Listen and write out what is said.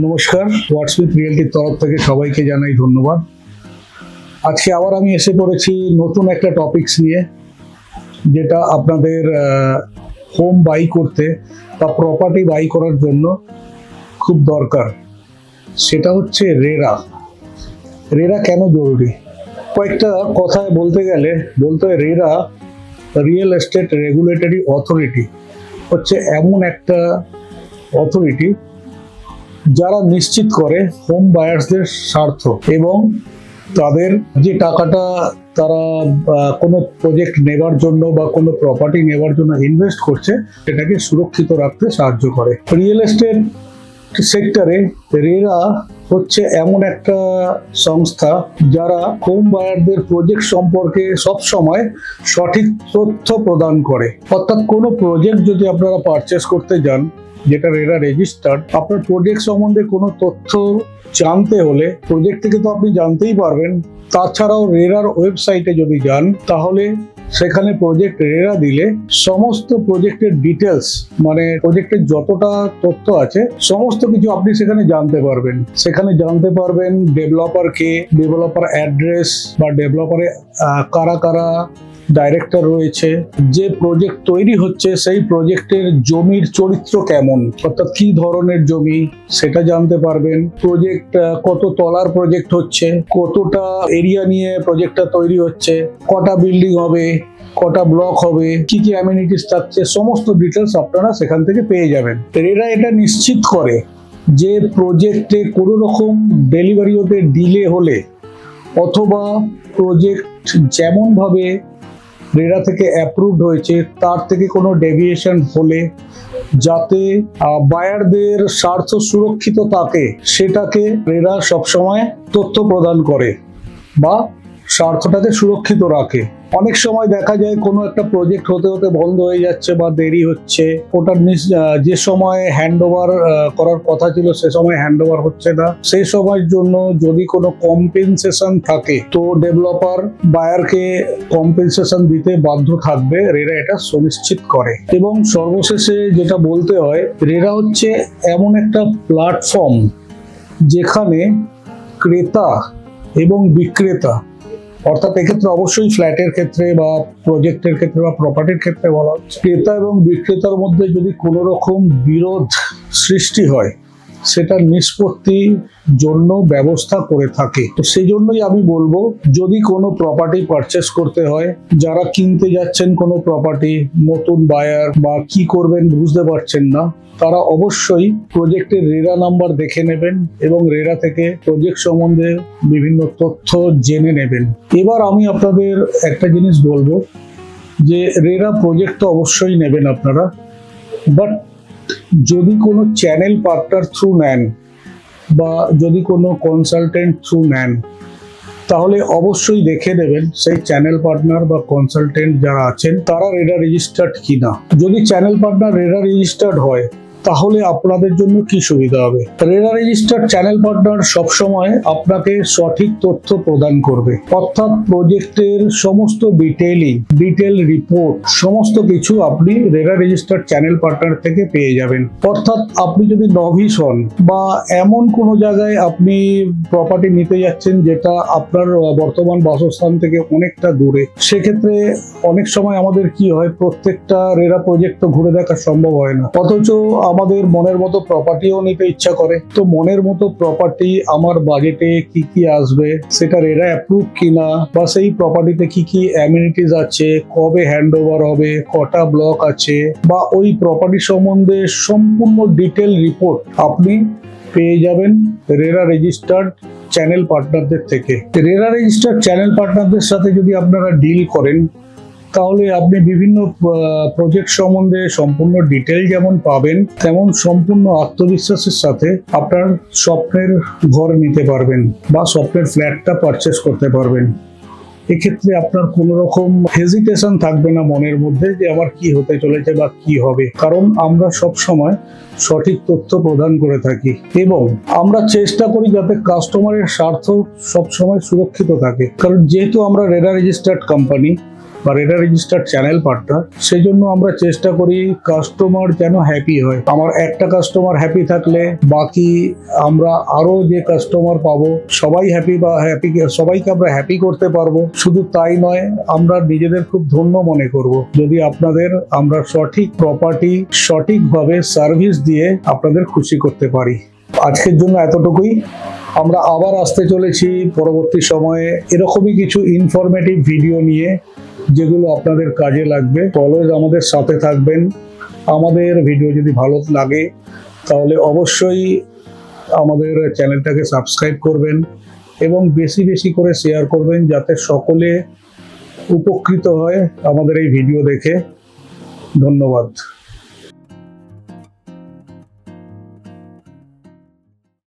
নমস্কার, হোয়াটস উইথ রিয়েলটির তরফ থেকে সবাইকে জানাই ধন্যবাদ। আজকে আবার আমি এসে পড়েছি নতুন একটা টপিকস নিয়ে, যেটা আপনাদের হোম বাই করতে বা প্রপার্টি বাই করার জন্য খুব দরকার। সেটা হচ্ছে রেরা। রেরা কেন জরুরি? কয়েকটা কথায় বলতে গেলে বলতে হয়, RERA real estate regulatory authority হচ্ছে এমন একটা অথরিটি যারা নিশ্চিত করে হোম বায়ার্সদের স্বার্থ এবং তাদের যে টাকাটা তারা কোনো প্রজেক্ট নেবার জন্য বা কোনো প্রপার্টি নেবার জন্য ইনভেস্ট করছে সেটাকে সুরক্ষিত রাখতে সাহায্য করে। রিয়েল এস্টেট সেক্টরে রেরা হচ্ছে এমন একটা সংস্থা যারা হোম বায়ারদের প্রজেক্ট সম্পর্কে সব সময় সঠিক তথ্য প্রদান করে। অর্থাৎ কোনো প্রজেক্ট যদি আপনারা পারচেস করতে যান যেটা রেরা রেজিস্টার্ড, আপনার প্রজেক্ট সম্বন্ধে কোনো তথ্য জানতে হলে প্রজেক্ট থেকে তো আপনি জানতেই পারবেন। তাছাড়াও রেরার ওয়েবসাইটে যদি যান তাহলে সেখানে প্রজেক্ট রেরা দিলে সমস্ত প্রজেক্টের ডিটেলস, মানে প্রজেক্টের যতটা তথ্য আছে সমস্ত কিছু আপনি সেখানে জানতে পারবেন। সেখানে জানতে পারবেন ডেভেলপার কে, ডেভেলপার অ্যাড্রেস বা ডেভেলপারে কারা কারা ডাইরেক্টর রয়েছে, যে প্রজেক্ট তৈরি হচ্ছে সেই প্রজেক্টের জমির চরিত্র কেমন, অর্থাৎ কি ধরনের জমি সেটা জানতে পারবেন। প্রজেক্ট কত তলার প্রজেক্ট হচ্ছে, কতটা এরিয়া নিয়ে প্রজেক্টটা তৈরি হচ্ছে, কটা বিল্ডিং হবে, কটা ব্লক হবে, কি কি অ্যামিনিটিস থাকছে, সমস্ত ডিটেলস আপনারা সেখান থেকে পেয়ে যাবেন। এরা এটা নিশ্চিত করে যে প্রজেক্টে কোনো রকম ডেলিভারি হতে ডিলে হলে অথবা প্রজেক্ট যেমনভাবে রেরা থেকে অ্যাপ্রুভড হয়েছে তার থেকে কোনো ডেভিয়েশন হলে যাতে বায়ারদের স্বার্থ সুরক্ষিত থাকে সেটাকে রেরা সবসময় তথ্য প্রদান করে বা স্বার্থটাকে সুরক্ষিত রাখে। অনেক সময় দেখা যায় কোনো একটা প্রজেক্ট হতে হতে বন্ধ হয়ে যাচ্ছে বা দেরি হচ্ছে, ওটার যে সময় হ্যান্ড ওভার করার কথা ছিল সে সময় হ্যান্ড ওভার হচ্ছে না। সেই সময়ের জন্য যদি কোনো কম্পেনসেশন থাকে তো ডেভেলপার বায়ারকে কম্পেনসেশন দিতে বাধ্য থাকবে, রেরা এটা সুনিশ্চিত করে। এবং সর্বশেষে যেটা বলতে হয়, রেরা হচ্ছে এমন একটা প্ল্যাটফর্ম যেখানে ক্রেতা এবং বিক্রেতা, অর্থাৎ এক্ষেত্রে অবশ্যই ফ্ল্যাটের ক্ষেত্রে বা প্রজেক্টের ক্ষেত্রে বা প্রপার্টির ক্ষেত্রে বলা হচ্ছে, ক্রেতা এবং বিক্রেতার মধ্যে যদি কোনো রকম বিরোধ সৃষ্টি হয় সেটার নিষ্পত্তির জন্য ব্যবস্থা করে থাকে। তো সেই জন্যই আমি বলবো, যদি কোনো প্রপার্টি পারচেস করতে হয়, যারা কিনতে যাচ্ছেন কোনো প্রপার্টি, নতুন বায়ার বা কি করবেন বুঝতে পারছেন না, তারা অবশ্যই প্রজেক্টের রেরা নাম্বার দেখে নেবেন এবং রেরা থেকে প্রজেক্ট সম্বন্ধে বিভিন্ন তথ্য জেনে নেবেন। এবার আমি আপনাদের একটা জিনিস বলবো যে রেরা প্রজেক্ট তো অবশ্যই নেবেন আপনারা, বাট যদি কোনো চ্যানেল পার্টনার থ্রু নেন বা যদি কোনো কনসালটেন্ট থ্রু নেন তাহলে অবশ্যই দেখে নেবেন সেই চ্যানেল পার্টনার বা কনসালটেন্ট যারা আছেন তারা রেরা রেজিস্টার্ড কিনা। যদি চ্যানেল পার্টনার রেরা রেজিস্টার্ড হয় তাহলে আপনাদের জন্য কি সুবিধা হবে? রেরা রেজিস্টার্ড চ্যানেল পার্টনার সবসময় আপনাকে সঠিক তথ্য প্রদান করবে, অর্থাৎ প্রজেক্টের সমস্ত ডিটেল রিপোর্ট সমস্ত কিছু আপনি রেরা রেজিস্টার্ড চ্যানেল পার্টনার থেকে পেয়ে যাবেন। অর্থাৎ আপনি যদি নভিস হন বা এমন কোনো জায়গায় আপনি প্রপার্টি নিতে যাচ্ছেন যেটা আপনার বর্তমান বাসস্থান থেকে অনেকটা দূরে, সেক্ষেত্রে অনেক সময় আমাদের কি হয়, প্রত্যেকটা রেরা প্রজেক্ট তো ঘুরে দেখা সম্ভব হয় না, অথচ আমাদের মনের মতো প্রপার্টিও নিতে ইচ্ছা করে। তো মনের মতো প্রপার্টি আমার বাজেটে কি কি আসবে, সেটা রেরা অ্যাপ্রুভ কিনা, বা সেই প্রপার্টিতে কি কি অ্যামিনিটিস আছে, কবে হ্যান্ড ওভার হবে, কটা ব্লক আছে, বা ওই প্রপার্টি সম্বন্ধে সম্পূর্ণ ডিটেল রিপোর্ট আপনি পেয়ে যাবেন রেরা রেজিস্টার্ড চ্যানেল পার্টনারদের থেকে। রেরা রেজিস্টার্ড চ্যানেল পার্টনারদের সাথে যদি আপনারা ডিল করেন তাহলে আপনি বিভিন্ন প্রজেক্ট সম্বন্ধে সম্পূর্ণ ডিটেল যেমন পাবেন, তেমন সম্পূর্ণ আত্মবিশ্বাসের সাথে আপনার স্বপ্নের ঘর নিতে পারবেন বা স্বপ্নের ফ্ল্যাটটা পারচেস করতে পারবেন। এক্ষেত্রে আপনার কোনো রকম হেজিটেশন থাকবে না মনের মধ্যে যে আমার কি হতে চলেছে বা কি হবে, কারণ আমরা সব সময় সঠিক তথ্য প্রদান করে থাকি এবং আমরা চেষ্টা করি যাতে কাস্টমারের স্বার্থ সব সময় সুরক্ষিত থাকে। কারণ যেহেতু আমরা রেরা রেজিস্টার্ড কোম্পানি, বা রেডার রেজিস্টার্ড চ্যানেল পার্টনার, সেজন্য আমরা চেষ্টা করি কাস্টমার যেন হ্যাপি হয়। আমার একটা কাস্টমার হ্যাপি থাকলে বাকি আমরা আরো যে কাস্টমার পাবো সবাই হ্যাপি, বা সবাইকে আমরা হ্যাপি করতে পারবো। শুধু তাই নয়, আমরা নিজেদের খুব ধন্য মনে করব যদি আপনাদের আমরা সঠিক প্রপার্টি সঠিকভাবে সার্ভিস দিয়ে আপনাদের খুশি করতে পারি। আজকের জন্য এতটুকুই। আমরা আবার আসতে চলেছি পরবর্তী সময়ে এরকমই কিছু ইনফরমেটিভ ভিডিও নিয়ে, যেগুলো আপনাদের কাজে লাগবে। অলওয়েজ আমাদের সাথে থাকবেন। আমাদের ভিডিও যদি ভালো লাগে তাহলে অবশ্যই আমাদের চ্যানেলটাকে সাবস্ক্রাইব করবেন এবং বেশি বেশি করে শেয়ার করবেন, যাতে সকলে উপকৃত হয় আমাদের এই ভিডিও দেখে। ধন্যবাদ।